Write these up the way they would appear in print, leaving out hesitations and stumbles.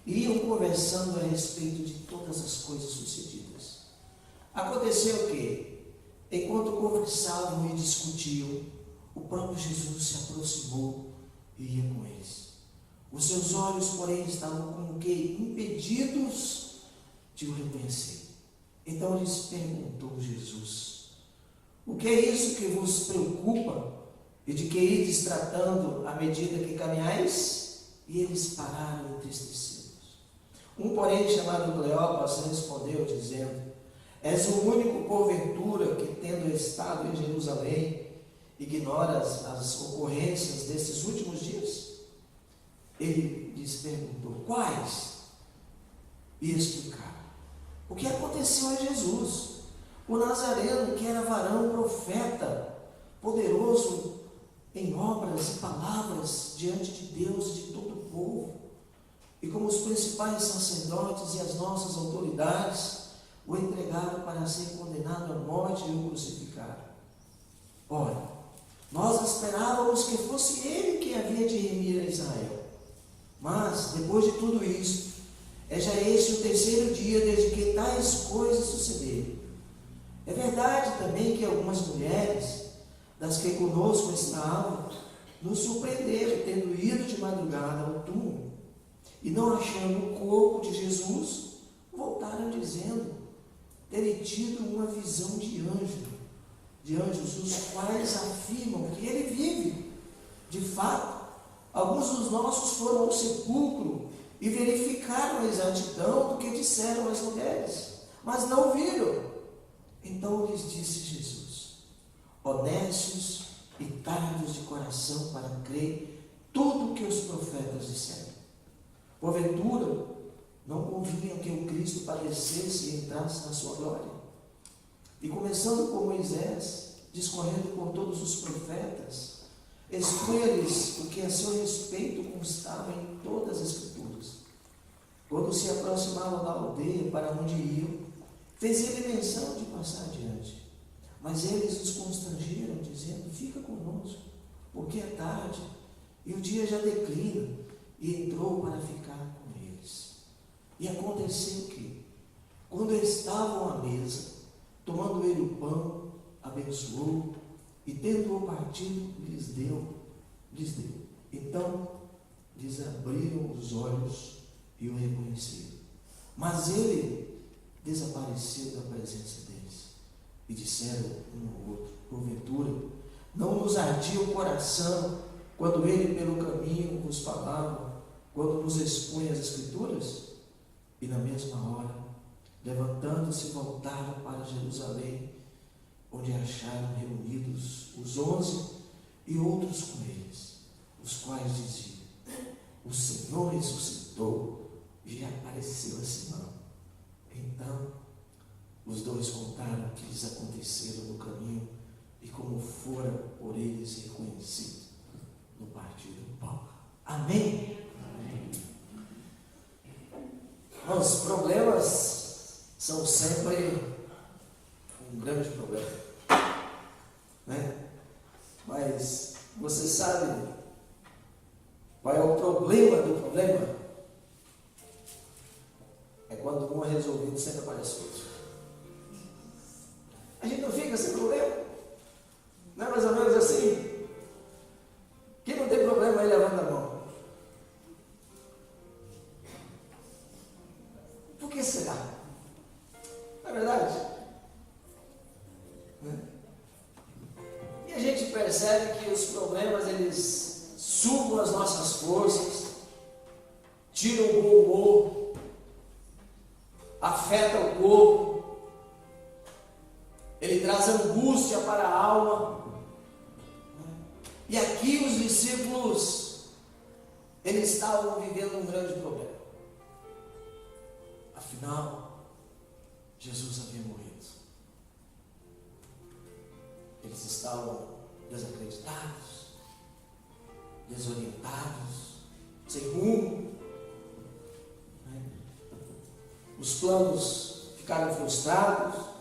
e iam conversando a respeito de todas as coisas sucedidas. Aconteceu que, enquanto conversavam e discutiam, o próprio Jesus se aproximou e ia com eles. Os seus olhos, porém, estavam como que impedidos de o reconhecer. Então lhes perguntou Jesus: o que é isso que vos preocupa e de que ides tratando à medida que caminhais? E eles pararam entristecidos. Um, porém, chamado Cleopas, respondeu, dizendo: és o único, porventura, que, tendo estado em Jerusalém, ignoras as ocorrências destes últimos dias? Ele lhes perguntou: quais? E explicaram o que aconteceu a Jesus, o Nazareno, que era varão profeta, poderoso em obras e palavras diante de Deus e de todo o povo. E como os principais sacerdotes e as nossas autoridades o entregaram para ser condenado à morte e o crucificaram. Ora, nós esperávamos que fosse ele quem havia de remir a Israel. Mas, depois de tudo isso, é já este o terceiro dia desde que tais coisas sucederam. É verdade também que algumas mulheres, das que conosco estavam, nos surpreenderam, tendo ido de madrugada ao túmulo, e não achando o corpo de Jesus, voltaram dizendo terem tido uma visão de anjos, os quais afirmam que ele vive. De fato, alguns dos nossos foram ao sepulcro e verificaram a exatidão do que disseram as mulheres, mas não viram. Então lhes disse Jesus: honestos e tardos de coração para crer tudo o que os profetas disseram. Porventura, não convinha que o Cristo padecesse e entrasse na sua glória? E começando por Moisés, discorrendo por todos os profetas, expunha-lhes o que a seu respeito constava em todas as Escrituras. Quando se aproximavam da aldeia para onde iam, fez ele menção de passar adiante. Mas eles os constrangeram, dizendo: fica conosco, porque é tarde, e o dia já declina. E entrou para ficar com eles. E aconteceu que, quando estavam à mesa, tomando ele o pão, abençoou, e tendo-o partido, lhes deu. Então, lhes abriram os olhos e o reconheceram. Mas ele desapareceu da presença deles. E disseram um ao outro: porventura, não nos ardia o coração quando ele pelo caminho vos falava, quando nos expunha as Escrituras? E na mesma hora, levantando-se, voltaram para Jerusalém, onde acharam reunidos os 11 e outros com eles, os quais diziam: o Senhor ressuscitou e apareceu a Simão. Então, os dois contaram o que lhes acontecera no caminho e como fora por eles reconhecido no partir do pão. Amém? Amém. Os problemas são sempre um grande problema, né? Mas você sabe qual é o problema do problema? É quando um é resolvido, sempre aparece outro. A gente não fica sem problema? Não é mais ou menos assim? Quem não tem problema aí, levanta a mão. Por que será? Não é verdade? E a gente percebe que os problemas, eles sugam as nossas forças, tiram o bom humor, afetam o corpo, ele traz angústia para a alma. E aqui os discípulos, eles estavam vivendo um grande problema. Afinal, Jesus havia morrido. Eles estavam desacreditados, desorientados, sem rumo. Os planos ficaram frustrados.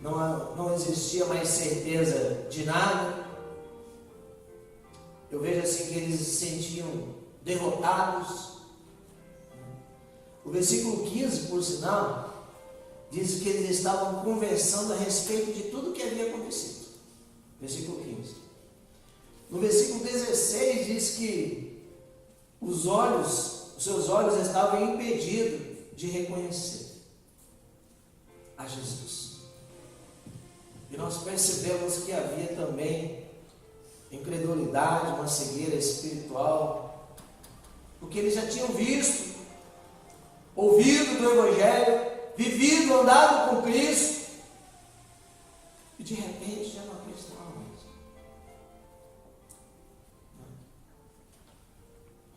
Não existia mais certeza de nada. Eu vejo assim que eles se sentiam derrotados. O versículo 15, por sinal, diz que eles estavam conversando a respeito de tudo que havia acontecido. Versículo 15. No versículo 16 diz que os seus olhos estavam impedidos de reconhecer a Jesus. E nós percebemos que havia também incredulidade, uma cegueira espiritual, porque eles já tinham visto, ouvido do Evangelho, vivido, andado com Cristo, e de repente já não acreditavam mais.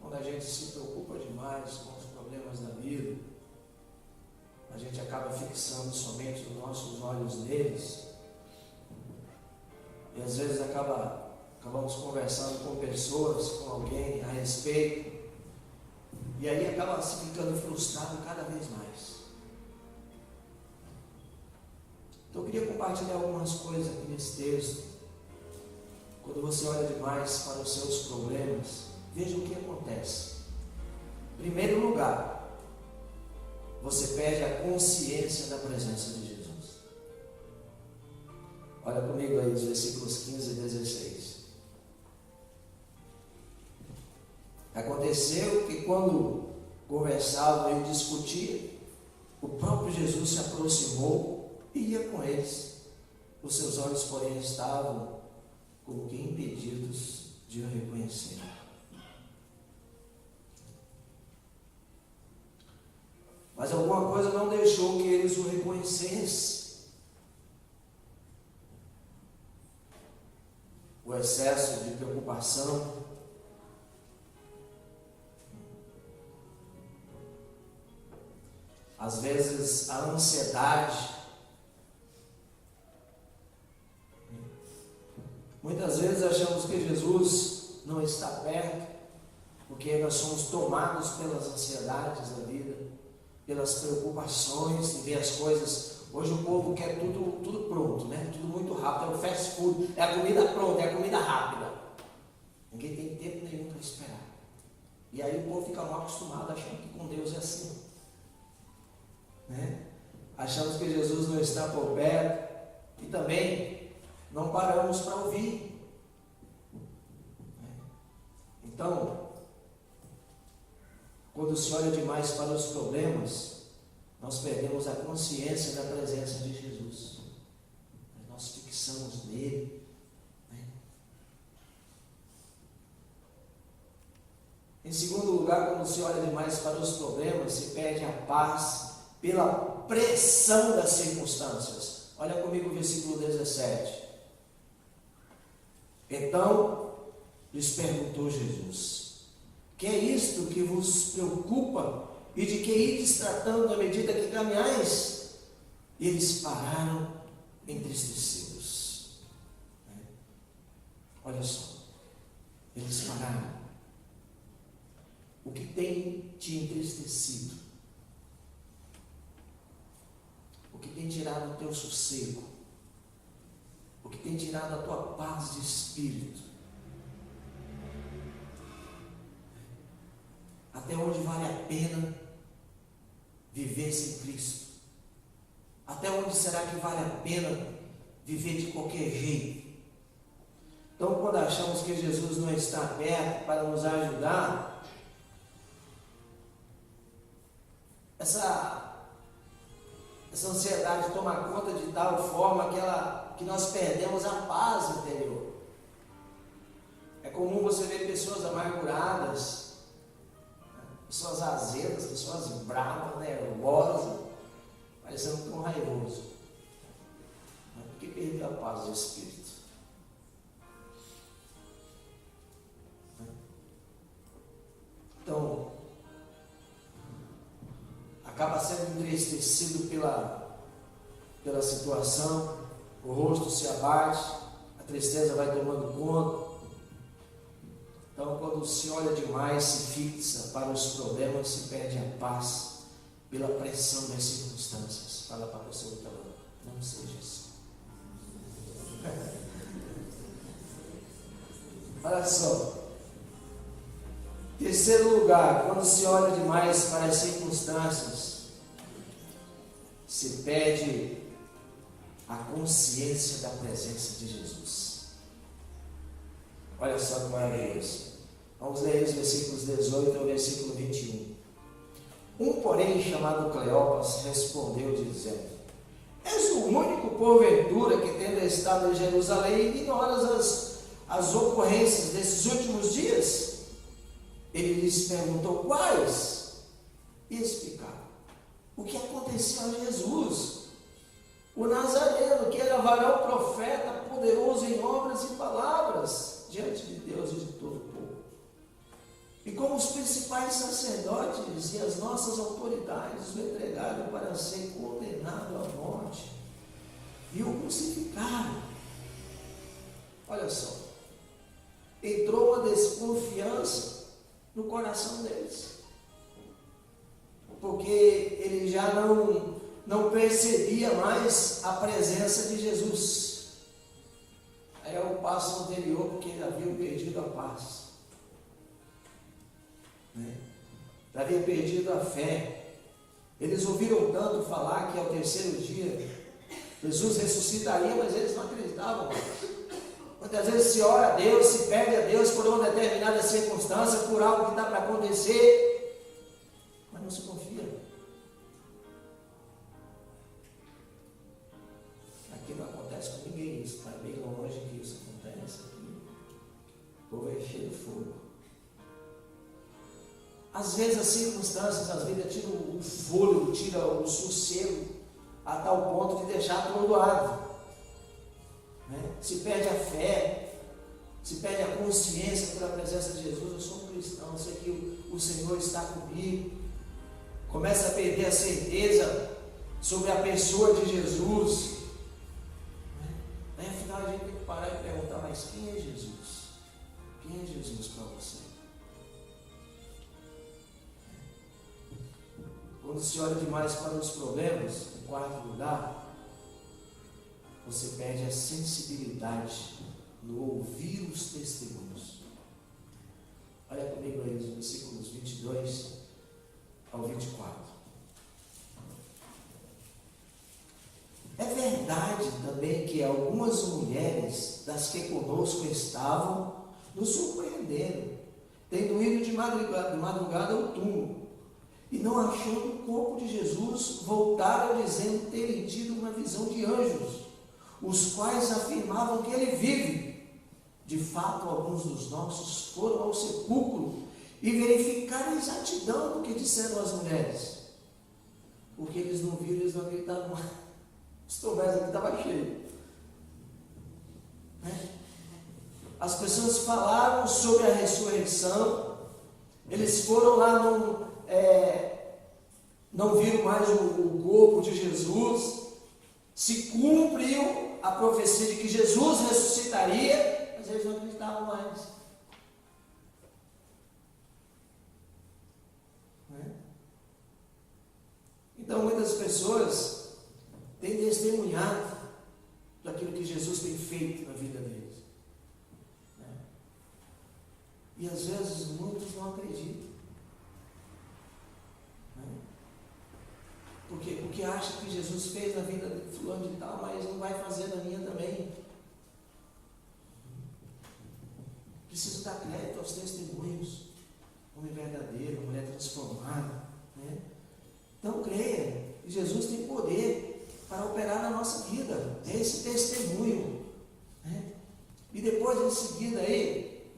Quando a gente se preocupa demais com os problemas da vida, a gente acaba fixando somente os nossos olhos neles, e às vezes acabamos conversando com pessoas, com alguém a respeito, e aí acaba se ficando frustrado cada vez mais. Então eu queria compartilhar algumas coisas aqui nesse texto. Quando você olha demais para os seus problemas, veja o que acontece. Em primeiro lugar, você perde a consciência da presença de Jesus. Olha comigo aí os versículos 15 e 16. Aconteceu que quando conversavam e discutiam, o próprio Jesus se aproximou e ia com eles. Os seus olhos, porém, estavam como que impedidos de o reconhecer. Mas alguma coisa não deixou que eles o reconhecessem. O excesso de preocupação, às vezes a ansiedade, muitas vezes achamos que Jesus não está perto, porque nós somos tomados pelas ansiedades da vida, pelas preocupações de ver as coisas. Hoje o povo quer tudo pronto, né? Tudo muito rápido, é o fast food, é a comida pronta, é a comida rápida. Ninguém tem tempo nenhum para esperar. E aí o povo fica mal acostumado, achando que com Deus é assim, né? Achamos que Jesus não está por perto e também não paramos para ouvir. Então, quando se olha demais para os problemas, nós perdemos a consciência da presença de Jesus. Nós fixamos nele, né? Em segundo lugar, quando se olha demais para os problemas, se perde a paz pela pressão das circunstâncias. Olha comigo o versículo 17. Então lhes perguntou Jesus: que é isto que vos preocupa? E de que ides tratando à medida que caminhais? E eles pararam entristecidos. Olha só, eles pararam. O que tem te entristecido? O que tem tirado o teu sossego? O que tem tirado a tua paz de espírito? Até onde vale a pena viver sem Cristo? Até onde será que vale a pena viver de qualquer jeito? Então, quando achamos que Jesus não está perto para nos ajudar, essa ansiedade toma conta de tal forma que nós perdemos a paz interior. É comum você ver pessoas amarguradas, pessoas azedas, pessoas bravas, nervosas, parecendo tão raivoso, porque perdeu a paz do espírito. Então, acaba sendo entristecido pela situação, o rosto se abate, a tristeza vai tomando conta. Então, quando se olha demais, se fixa para os problemas, se perde a paz pela pressão das circunstâncias. Fala para a pessoa que está lá, não seja assim. Olha só, Terceiro lugar, quando se olha demais para as circunstâncias, se perde a consciência da presença de Jesus. Olha só que maravilhoso. Vamos ler os versículos 18 ao versículo 21. Porém, chamado Cleopas, respondeu dizendo: És o único, porventura, que tendo estado em Jerusalém, ignoras as ocorrências desses últimos dias? Ele lhes perguntou: quais? E explicaram o que aconteceu a Jesus, o Nazareno, que era varão profeta, poderoso em obras e palavras, diante de Deus e de todo o povo. E como os principais sacerdotes e as nossas autoridades o entregaram para ser condenado à morte e o crucificaram. Olha só, entrou uma desconfiança no coração deles, porque ele já não percebia mais a presença de Jesus. Aí é o passo anterior, porque ele havia perdido a paz, já havia perdido a fé. Eles ouviram tanto falar que ao terceiro dia Jesus ressuscitaria, mas eles não acreditavam. Muitas vezes se ora a Deus, se pede a Deus por uma determinada circunstância, por algo que está para acontecer, mas não se confia. Aqui não acontece com ninguém isso, está bem longe que isso acontece aqui. O povo é cheio de fogo. Às vezes as circunstâncias, às vezes tiram o fôlego, tira o sossego, a tal ponto de deixar atordoado. Se perde a fé, se perde a consciência pela presença de Jesus. Eu sou um cristão, eu sei que o Senhor está comigo. Começa a perder a certeza sobre a pessoa de Jesus. Aí afinal a gente tem que parar e perguntar: mas quem é Jesus? Quem é Jesus para você? Quando se olha demais para os problemas, em quarto lugar, você perde a sensibilidade no ouvir os testemunhos. Olha comigo aí os versículos 22 ao 24. É verdade também que algumas mulheres das que conosco estavam nos surpreendendo, tendo ido de madrugada ao túmulo, e não achando o corpo de Jesus, voltaram dizendo terem tido uma visão de anjos, os quais afirmavam que ele vive. De fato, alguns dos nossos foram ao sepulcro e verificaram a exatidão do que disseram as mulheres. Porque eles não viram, eles não acreditavam mais. Os tomés aqui estavam cheios. As pessoas falaram sobre a ressurreição, eles foram lá, não viram mais o corpo de Jesus, se cumpriu a profecia de que Jesus ressuscitaria, mas eles não acreditavam mais. Então muitas pessoas têm testemunhado daquilo que Jesus tem feito na vida deles, e às vezes muitos não acreditam, porque acha que Jesus fez na vida de fulano de tal, mas não vai fazer na minha também. Preciso dar crédito aos testemunhos. Homem verdadeiro, mulher transformada. Então creia que Jesus tem poder para operar na nossa vida. Esse testemunho. E depois, em seguida aí,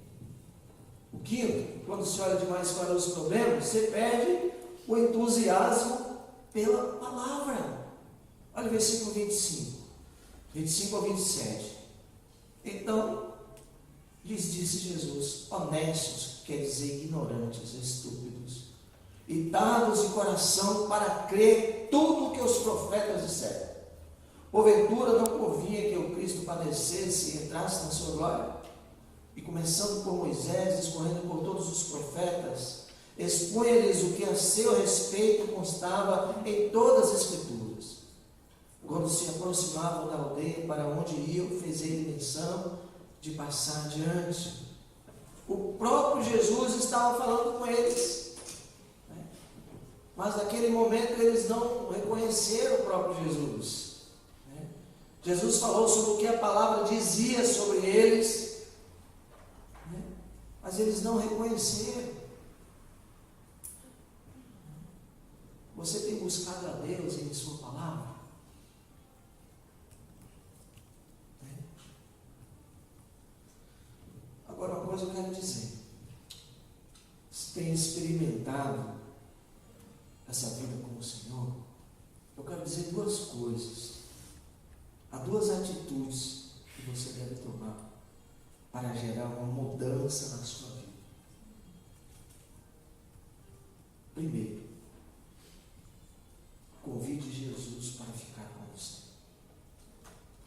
o quinto, quando se olha demais para os problemas, você perde o entusiasmo pela palavra. Olha o versículo 25 ao 27. Então lhes disse Jesus: honestos, quer dizer ignorantes, estúpidos, e dados de coração para crer tudo o que os profetas disseram. Porventura não convinha que o Cristo padecesse e entrasse na sua glória? E começando por Moisés, discorrendo por todos os profetas, expunha-lhes o que a seu respeito constava em todas as Escrituras. Quando se aproximavam da aldeia para onde iam, fez ele menção de passar adiante. O próprio Jesus estava falando com eles. Mas naquele momento eles não reconheceram o próprio Jesus. Jesus falou sobre o que a palavra dizia sobre eles, mas eles não reconheceram. Você tem buscado a Deus em sua palavra? Agora, uma coisa eu quero dizer. Se tem experimentado essa vida com o Senhor, eu quero dizer duas coisas. Há duas atitudes que você deve tomar para gerar uma mudança na sua vida. Primeiro, convide Jesus para ficar com você.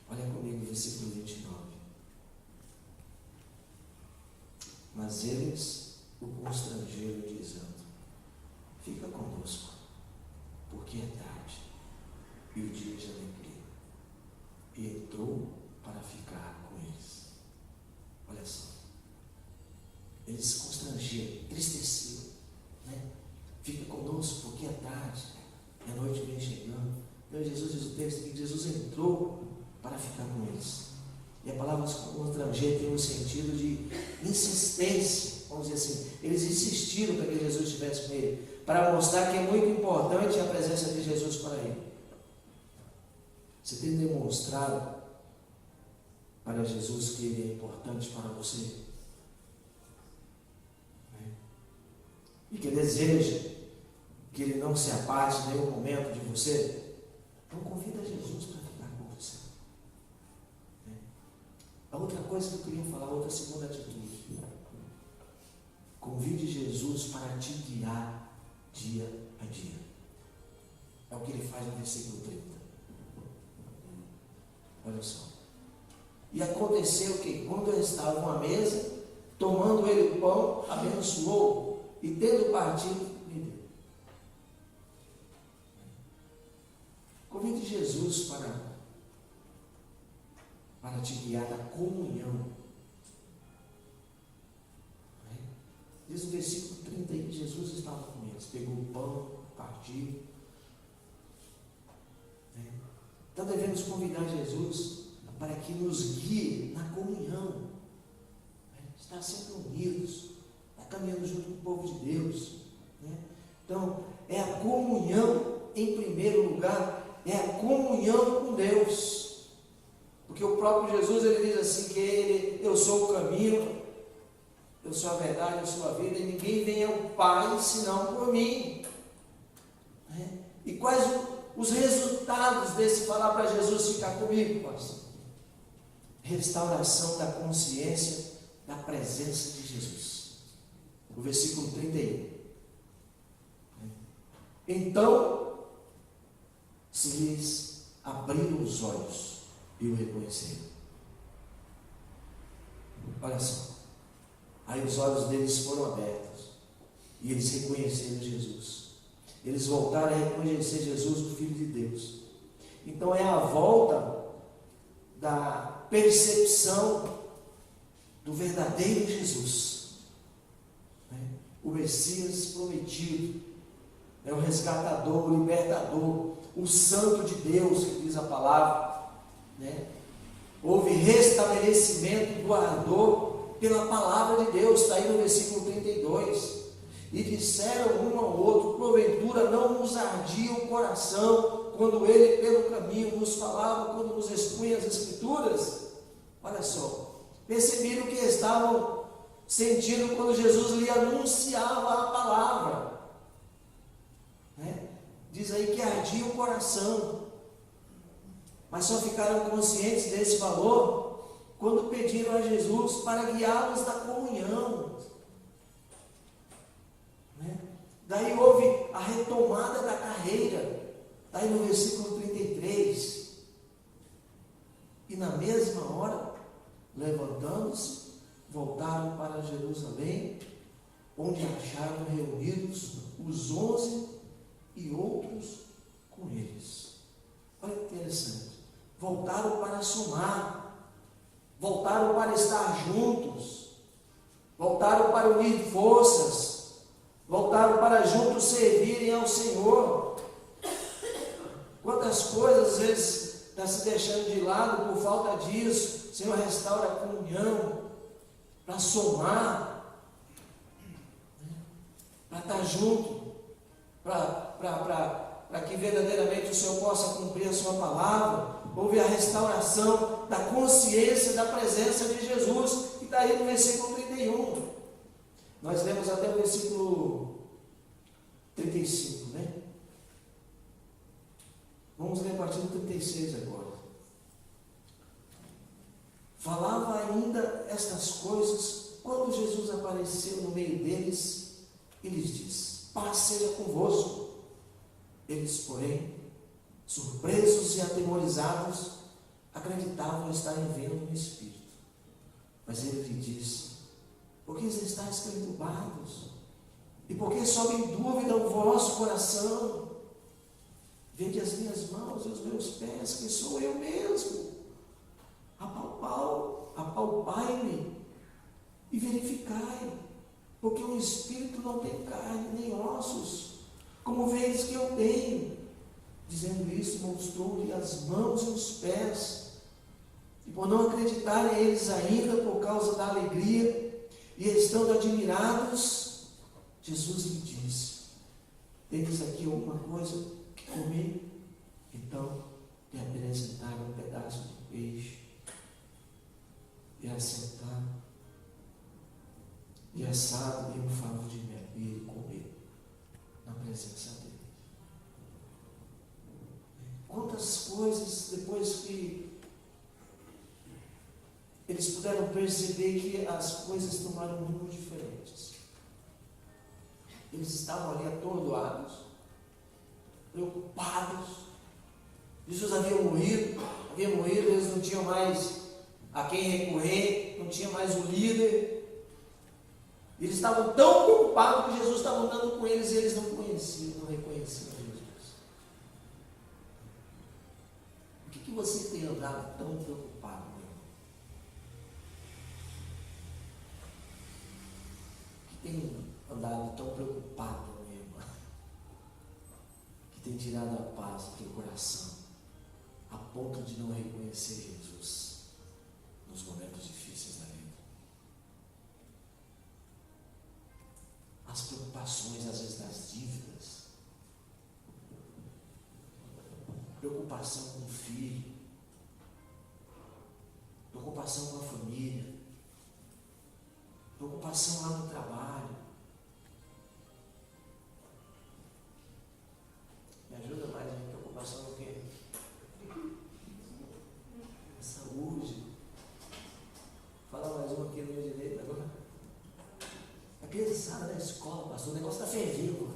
Olha comigo o versículo 29. Mas eles o constrangeram, dizendo: fica conosco, porque é tarde e o dia já declina. E entrou para ficar com eles. Olha só. Eles se constrangeram, entristeciam. Fica conosco, porque é tarde, a noite vem chegando. Então Jesus diz o texto que Jesus entrou para ficar com eles. E a palavra constranger tem um sentido de insistência, vamos dizer assim. Eles insistiram para que Jesus estivesse com ele, para mostrar que é muito importante a presença de Jesus para ele. Você tem demonstrado para Jesus que ele é importante para você? E que deseja que ele não se aparte em nenhum momento de você? Então convida Jesus para ficar com você. A outra coisa que eu queria falar, outra segunda atitude. Convide Jesus para te guiar dia a dia. É o que ele faz no versículo 30. Olha só. E aconteceu que, quando eles estavam à mesa, tomando ele o pão, abençoou, e tendo partido, lhe deu. Convide Jesus para te guiar na comunhão. Diz o versículo 30 aí, Jesus estava com eles, pegou o pão, partiu. Então devemos convidar Jesus para que nos guie na comunhão. Estar sempre unidos, estar caminhando junto com o povo de Deus. Então, é a comunhão em primeiro lugar, é a comunhão com Deus. Porque o próprio Jesus, ele diz assim, que eu sou o caminho, eu sou a verdade, eu sou a vida, e ninguém vem ao Pai senão por mim. E quais os resultados desse falar para Jesus ficar comigo, pastor? Restauração da consciência da presença de Jesus. O versículo 31. Então, se lhes abriram os olhos e o reconheceram. Olha só. Aí os olhos deles foram abertos e eles reconheceram Jesus. Eles voltaram a reconhecer Jesus, o Filho de Deus. Então é a volta da percepção do verdadeiro Jesus, o Messias prometido, o resgatador, o libertador, o Santo de Deus, que diz a palavra. Houve restabelecimento do ardor pela palavra de Deus, está aí no versículo 32. E disseram um ao outro: porventura não nos ardia o coração quando ele pelo caminho nos falava, quando nos expunha as Escrituras? Olha só, perceberam que estavam sentindo quando Jesus lhe anunciava a palavra. Diz aí que ardia o coração, mas só ficaram conscientes desse valor quando pediram a Jesus para guiá-los na comunhão. Daí houve a retomada da carreira, daí no versículo 33. E na mesma hora, levantando-se, voltaram para Jerusalém, onde acharam reunidos os 11 e outros com eles. Olha que interessante. Voltaram para somar, voltaram para estar juntos, voltaram para unir forças, voltaram para juntos servirem ao Senhor. Quantas coisas às vezes está se deixando de lado por falta disso. O Senhor restaura a comunhão, para somar, para estar junto, para que verdadeiramente o Senhor possa cumprir a sua palavra. Houve a restauração da consciência da presença de Jesus, que está aí no versículo 31. Nós lemos até o versículo 35, né? Vamos ler a partir do 36 agora. Falava ainda estas coisas quando Jesus apareceu no meio deles e lhes disse: paz seja convosco. Eles, porém, surpresos e atemorizados, acreditavam estarem vendo um espírito. Mas ele lhe disse: por que estáis perturbados? E por que sobe em dúvida o vosso coração? Vede as minhas mãos e os meus pés, que sou eu mesmo. Apalpai-me e verificai, porque o espírito não tem carne nem ossos, como vedes que eu tenho. Dizendo isso, mostrou-lhe as mãos e os pés. E por não acreditarem eles ainda, por causa da alegria, e estando admirados, Jesus lhe disse: tendes aqui alguma coisa que comer? Então lhe apresentaram um pedaço de peixe, e assentado, e assado, e um favo de mel, e ele comeu na presença dele. Quantas coisas, depois que eles puderam perceber que as coisas tomaram rumos diferentes. Eles estavam ali atordoados, preocupados. Jesus havia morrido, eles não tinham mais a quem recorrer, não tinha mais o líder. Eles estavam tão preocupados que Jesus estava andando com eles e eles não conheciam, não reconheciam Jesus. Por que você tem andado tão preocupado, meu irmão? Que tem andado tão preocupado, minha irmã, que tem tirado a paz do teu coração, a ponto de não reconhecer Jesus nos momentos difíceis da vida. As preocupações, às vezes, das dívidas, preocupação com o filho, preocupação com a família, preocupação lá no trabalho. Me ajuda mais, a minha preocupação no quê? Saúde. Fala mais uma aqui no meu direito agora. A criançada da escola, pastor, o negócio está fervido.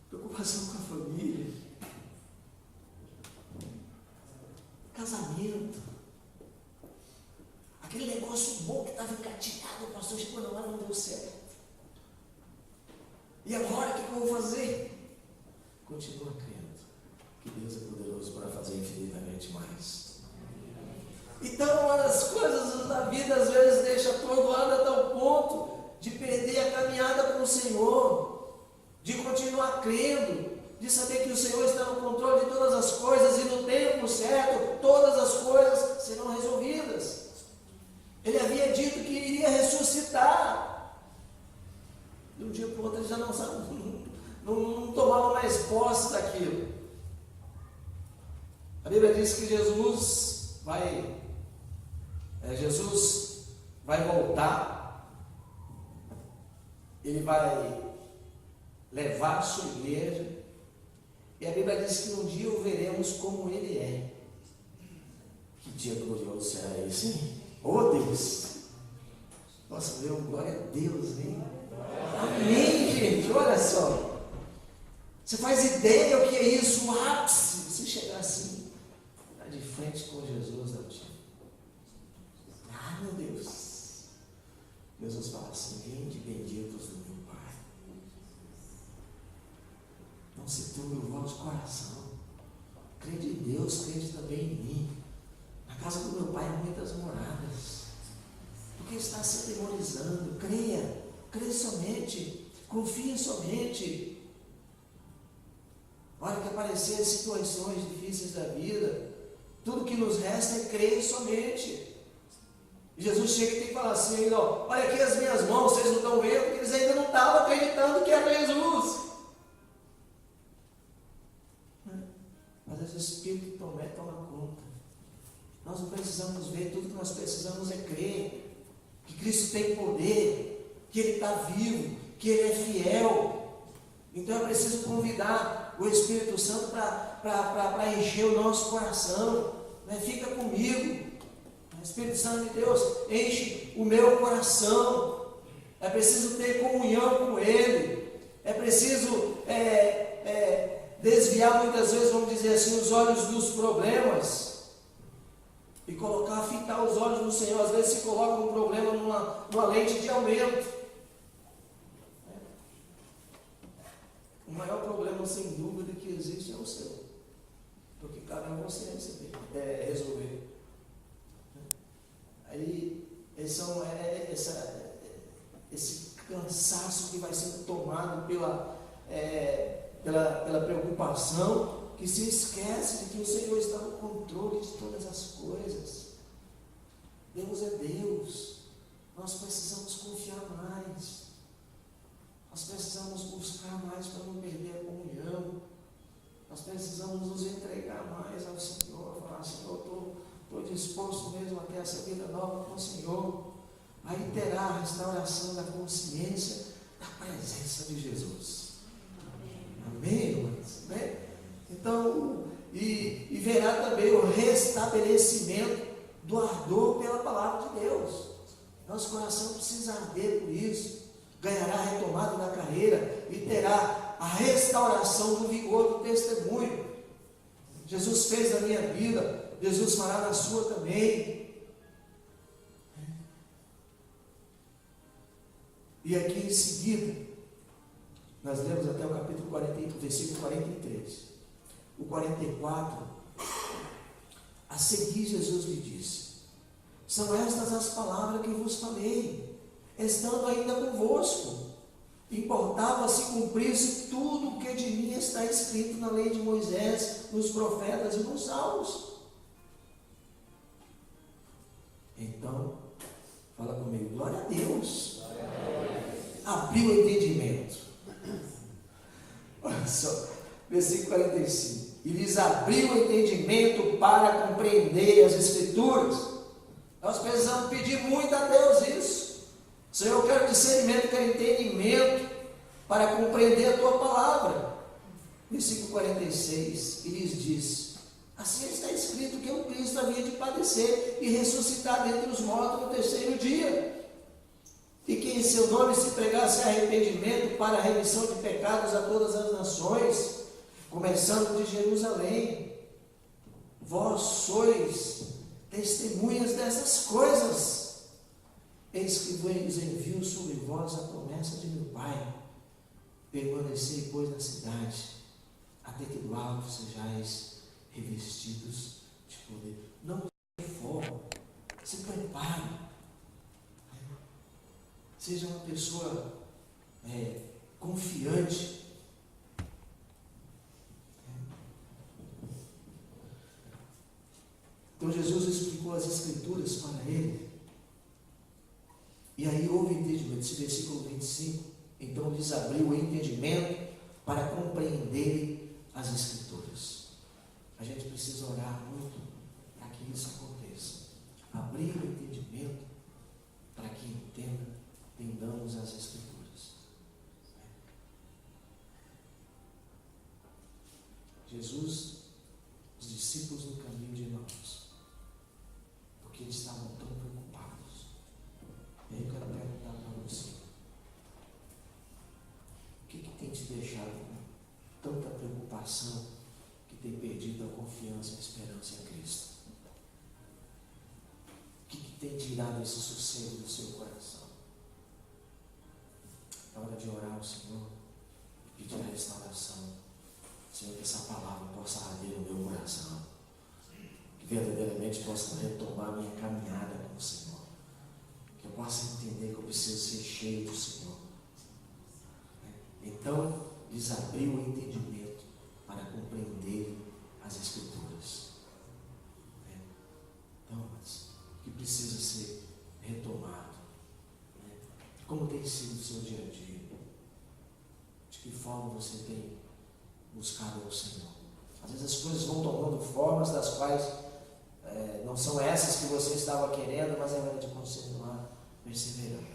Preocupação com a família. Casamento. Aquele negócio bom que estava engatilhado, o pastor chegou na hora e não deu certo. E agora o que eu vou fazer? Continua crendo que Deus é poderoso para fazer infinitamente mais. Então, uma das coisas da vida às vezes deixa atordoada a tal ponto de perder a caminhada com o Senhor, de continuar crendo, de saber que o Senhor está no controle de todas as coisas e no tempo certo todas as coisas serão resolvidas. Ele havia dito que iria ressuscitar. De um dia para o outro ele já não sabe, não tomava mais posse daquilo. A Bíblia diz que Jesus vai voltar, ele vai levar a sua igreja, e a Bíblia diz que um dia o veremos como ele é. Que dia glorioso será esse, hein? Oh Deus! Nossa, meu, glória a Deus, hein? Amém, gente, olha só. Você faz ideia o que é isso, o ápice? Você chegar assim, tá de frente com Jesus, não tinha. Ah, meu Deus! Jesus fala assim: vinde benditos do meu Pai. Não se turbe o vosso coração. Crede em Deus, crede também em mim. Na casa do meu Pai há muitas moradas. Por que está se atemorizando? somente, confia somente. Hora que aparecer situações difíceis da vida, tudo que nos resta é crer somente. E Jesus chega e tem que falar assim, ó, olha aqui as minhas mãos, vocês não estão vendo, porque eles ainda não estavam acreditando que era Jesus. Mas esse Espírito toma conta. Nós não precisamos ver, tudo que nós precisamos é crer que Cristo tem poder, que Ele está vivo, que Ele é fiel. Então é preciso convidar o Espírito Santo para encher o nosso coração. Né? Fica comigo. Espírito Santo de Deus, enche o meu coração. É preciso ter comunhão com Ele. É preciso desviar muitas vezes, vamos dizer assim, os olhos dos problemas e fitar os olhos no Senhor. Às vezes se coloca um problema numa lente de aumento. O maior problema, sem dúvida, que existe é o seu, porque cabe a você resolver. Aí esse cansaço que vai sendo tomado pela preocupação, que se esquece de que o Senhor está no controle de todas as coisas. Deus é Deus. Nós precisamos confiar mais. Nós precisamos buscar mais para não perder a comunhão. Nós precisamos nos entregar mais ao Senhor. Falar, Senhor, estou disposto mesmo a ter essa vida nova com o Senhor. Aí terá a restauração da consciência da presença de Jesus. Amém, irmãos? Né? Então, e verá também o restabelecimento do ardor pela palavra de Deus. Nosso coração precisa arder por isso. Ganhará a retomada da carreira e terá a restauração do vigor do testemunho. Jesus fez na minha vida, Jesus fará na sua também. E aqui em seguida, nós lemos até o capítulo 40, versículo 43. O 44, a seguir Jesus lhe disse: são estas as palavras que vos falei, estando ainda convosco. Importava se cumprisse tudo o que de mim está escrito na lei de Moisés, nos profetas e nos salmos. Então, fala comigo, glória a Deus. Abriu o entendimento. Olha só, versículo 45. E lhes abriu o entendimento para compreender as Escrituras. Nós precisamos pedir muito a Deus isso. Senhor, eu quero discernimento, quero entendimento para compreender a tua palavra. Versículo 46, e lhes disse: assim está escrito que o Cristo havia de padecer e ressuscitar dentre os mortos no terceiro dia, e que em seu nome se pregasse arrependimento para a remissão de pecados a todas as nações, começando de Jerusalém. Vós sois testemunhas dessas coisas. Eis que vos envio sobre vós a promessa de meu Pai. Permanecei, pois, na cidade, até que do alto sejais revestidos de poder. Não se forma, se prepare. Seja uma pessoa confiante. Então Jesus explicou as Escrituras para ele. E aí houve entendimento. Esse versículo 25, então lhes abriu o entendimento para compreenderem as Escrituras. A gente precisa orar muito para que isso aconteça. Abrir o entendimento para que entendamos as Escrituras. Jesus, os discípulos no caminho de Emaús, porque eles estavam tão preocupados. E aí eu quero perguntar para você: o que tem te deixado com tanta preocupação que tem perdido a confiança e a esperança em Cristo? O que tem tirado esse sossego do seu coração? É hora de orar ao Senhor e pedir a restauração. Senhor, que essa palavra possa arder no meu coração, que verdadeiramente possa retomar a minha caminhada com o Senhor, que eu possa entender que eu preciso ser cheio do Senhor, lhes abriu o entendimento para compreender as Escrituras. Então, mas, o que precisa ser retomado? Como tem sido o seu dia a dia? De que forma você tem buscado ao Senhor? Às vezes as coisas vão tomando formas das quais não são essas que você estava querendo, mas é hora de continuar perseverando,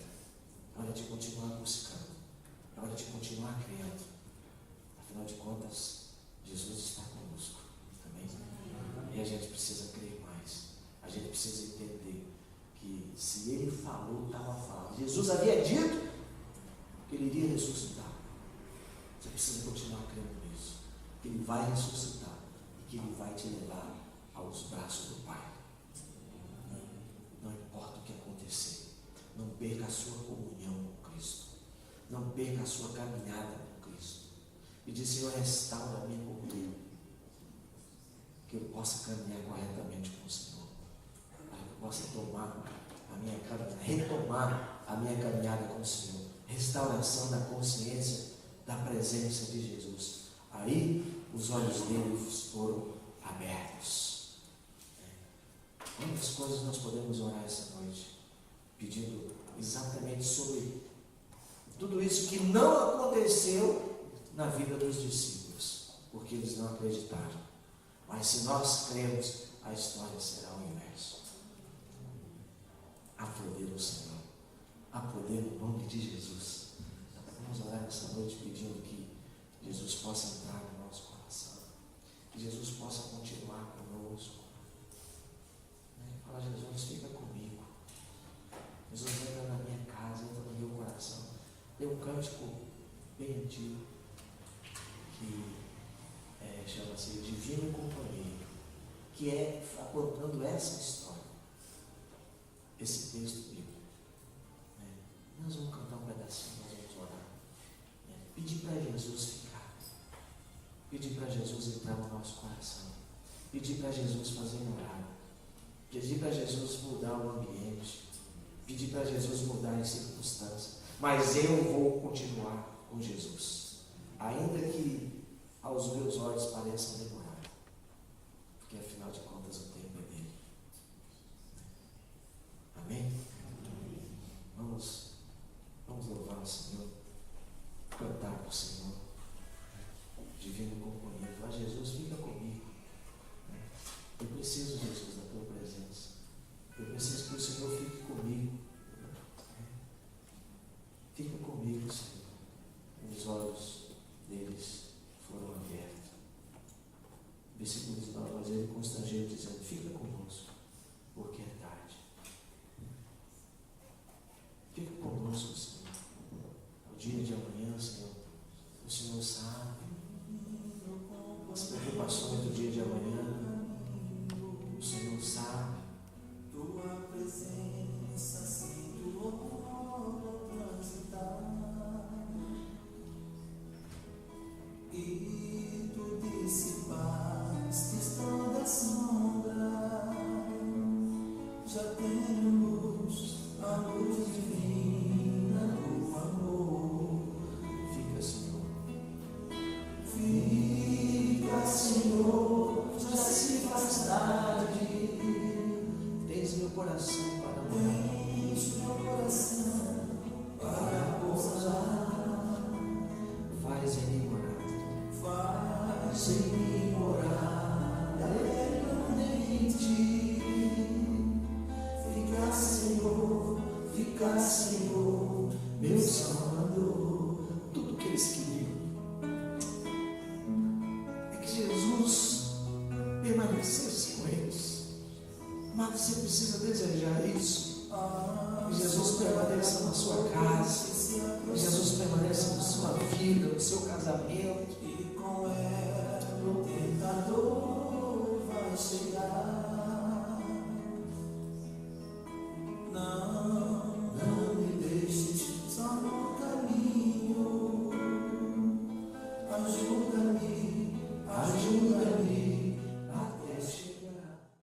é hora de continuar buscando, é hora de continuar crendo. Afinal de contas, Jesus está conosco. Amém? E a gente precisa crer mais. A gente precisa entender que se Ele falou, estava falando. Jesus havia dito que Ele iria ressuscitar. Você precisa continuar crendo nisso. Que Ele vai ressuscitar e que Ele vai te levar aos braços do Pai. Não importa o que acontecer. Não perca a sua comunhão com Cristo. Não perca a sua caminhada com Cristo. E diz: Senhor, restaura a minha comunhão. Que eu possa caminhar corretamente com o Senhor. Para que eu possa retomar a minha caminhada com o Senhor. Restauração da consciência da presença de Jesus. Aí os olhos deles foram abertos. Quantas coisas nós podemos orar essa noite, pedindo exatamente sobre tudo isso que não aconteceu na vida dos discípulos, porque eles não acreditaram. Mas se nós cremos, a história será o inverso. Há poder no Senhor, há poder no nome de Jesus. Vamos orar essa noite pedindo que Jesus possa entrar no nosso coração, que Jesus possa continuar conosco. Fala: Jesus, fica comigo. Jesus, entra na minha casa, entra no meu coração. Tem um cântico bem antigo que chama-se Divino Companheiro, que é apontando essa história, esse texto bíblico. Nós vamos cantar um pedacinho, nós vamos orar. Pedir para Jesus ficar, pedir para Jesus entrar no nosso coração, pedir para Jesus fazer morada, pedir para Jesus mudar o ambiente, pedir para Jesus mudar as circunstâncias. Mas eu vou continuar com Jesus, ainda que aos meus olhos pareçam demorar, porque afinal de contas o tempo é dele. Amém? Vamos louvar o Senhor, cantar para o Senhor, divino companheiro. Fala: Jesus, fica comigo. Eu preciso, Jesus, da tua presença. Eu preciso que o Senhor fique comigo. Fica comigo, Senhor. Os olhos deles foram abertos. Versículo 19, mas ele constrangeu, dizendo: fica conosco, porque é tarde. Fica conosco, Senhor. O dia de amanhã, Senhor, o Senhor sabe as preocupações do dia de amanhã. O Senhor sabe. Tua presença sinto logo transitar, e tu dissipaste toda sombra. Já temos a luz divina do amor. Fica, Senhor. Fica, Senhor, já se faz tarde. Tens meu coração para morar. Tens meu coração para pousar. Faz em mim morar. Faz em mim morar eternamente. Fica, Senhor, meu Salvador. Tudo que eles queriam é que Jesus permanecesse com eles. Mas você precisa desejar isso. Que Jesus permaneça na sua casa, que Jesus permaneça na sua vida, no seu casamento,